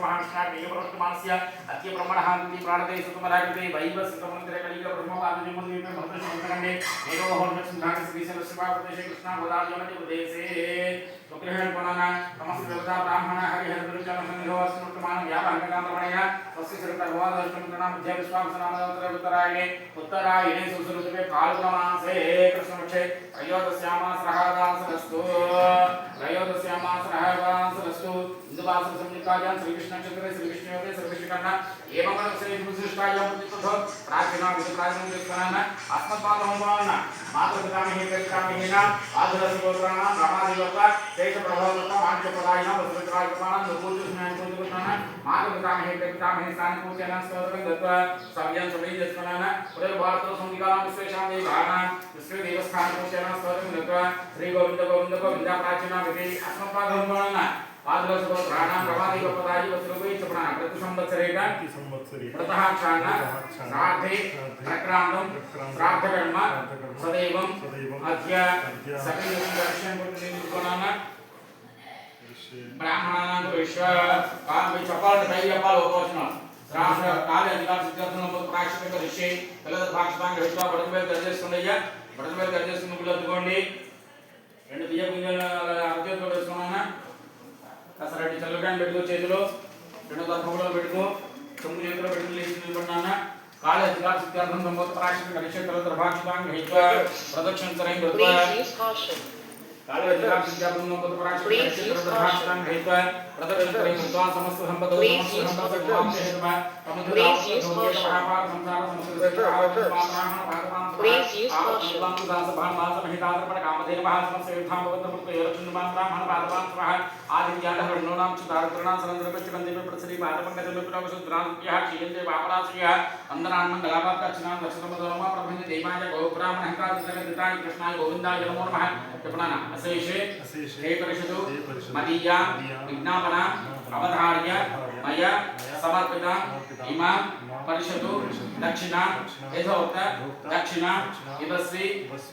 महाविष्णाग्निः प्रवर्तमानस्य अद्य ब्रह्मणहान्ति प्राणते सुतमलाकृते वैवस्वतमन्त्रे कलियुग ब्रह्मवादिनीमन्दिरे भद्रशमन्तकण्डे एकोहोर्वचन्द्राणि श्रीशैलशिवाप्रदेशे कृष्णागोदावरी प्रदेशे स्वगृहेण पुनः नमस्ते देवता ब्राह्मण हरिहरदुर्जनसंघोऽस्मृतमानं व्यापहङ्गकामरमणया स्वस्य श्रीतर्वादष्टमन्त्रणां विद्या विश्वासनामोत्तरे उत्तरायणे सुसुऋतुवे फाल्गुनमासे कृष्णपक्षे त्रयोदश्यामासरस्तु इंदुवासरसंयुक्तायां श्रीकृष्णक्षेत्रे श्रीकृष्णयोगे श्रीकृष्णकर्ण एवं श्रीकृष्णायां प्रतिष्ठो प्राचीना विदुप्राचीनोत्पन्नान अस्मद्मातमोहन मातृपितामहे पितामहेन आधुरसगोत्राणां रामादिवत्ता शेषप्रभवत्ता वाक्यपदायिना वसुत्रायकमानं नुपूज्यस्मयान् मातृपितामहे पितामहे स्थानपूज्येन स्तोत्रं दत्त्वा सव्यं समीजस्मनान पुनर्भारतो संविकानां विश्वेषां देवानां विश्वदेवस्थानपूज्येन स्तोत्रं दत्त्वा श्री गोविंद गोविंद गोविंद प्राचीना विधि अस्मद्मातमोहन आधुरसगोत्राणां रामादिवत्ताय वसुरुवै चपणा प्रतिसंवत्सरेण प्रतःक्षाण श्राद्धे प्रक्रान्तं श्राद्धकर्म सदैवं अद्य सकलदर्शन पुण्यनिर्गुणान ब्राह्मणानां विश्व काल चपल दैयपाल उपवचन श्राद्ध काल अधिकार सिद्धार्थन प्रायश्चित्त करिष्ये कलद भाक्षितांग हित्वा बडमेल गर्जेस्तुंडయ్య बडमेल गर्जेस्तुंड గుల్లదుకోండి రెండు బియ్య గింజల అర్జుతో వేసుకున్నానా కసరటి చల్లగాని పెట్టుకో చేతిలో రెండు దర్భంలో పెట్టుకో చెంగు చేతిలో పెట్టుకు లేచి నిలబడినానా काल अधिकार सिद्धार्थन संबोध प्रायश्चित्त करिष्ये कलद भाक्षितांग हित्वा प्रदक्षिण करें कृत्वा काल अधिकार सिद्धार्थन संबोध प्रायश्चित्त करिष्ये कलद भाक्षितांग हित्वा प्रदक्षिण करें कृत्वा समस्त संपदो समस्त संपदो हेतुवा समुद्रास्य धोमेन महापार संसार समुद्रस्य ब्राह्मण भगवान आत्मवान दास भान महितार्पण कामधेन महासमस्य युद्धां भवन्तपुत्र योरचन्द्रमान ब्राह्मण पादवान स्वाहा आदित्याः वर्णोनां चितारत्रणां सनन्द्रपच्चकन्देव प्रसरी पादपङ्कजलुप्रावसुद्रान्त्यः क्षीयन्ते वापराश्रियः वन्दनान्मण्डलापात्कर्चनां दक्षिणपदोमा प्रभञ्ज देवाय गोब्राह्मणहितादितरदिताय कृष्णाय गोविन्दाय नमो नमः जपनाना अशेषे हे परिषदो मदीया विज्ञापना अवधार्य मया समर्पिता इमा परिषदो दक्षिणा यथोक्त दक्षिणा इवश्री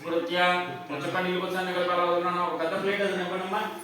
कृत्या मुचकनिलुपसन्नगलपलवदना ఒక పెద్ద ప్లేట్ అది నింపనమ్మా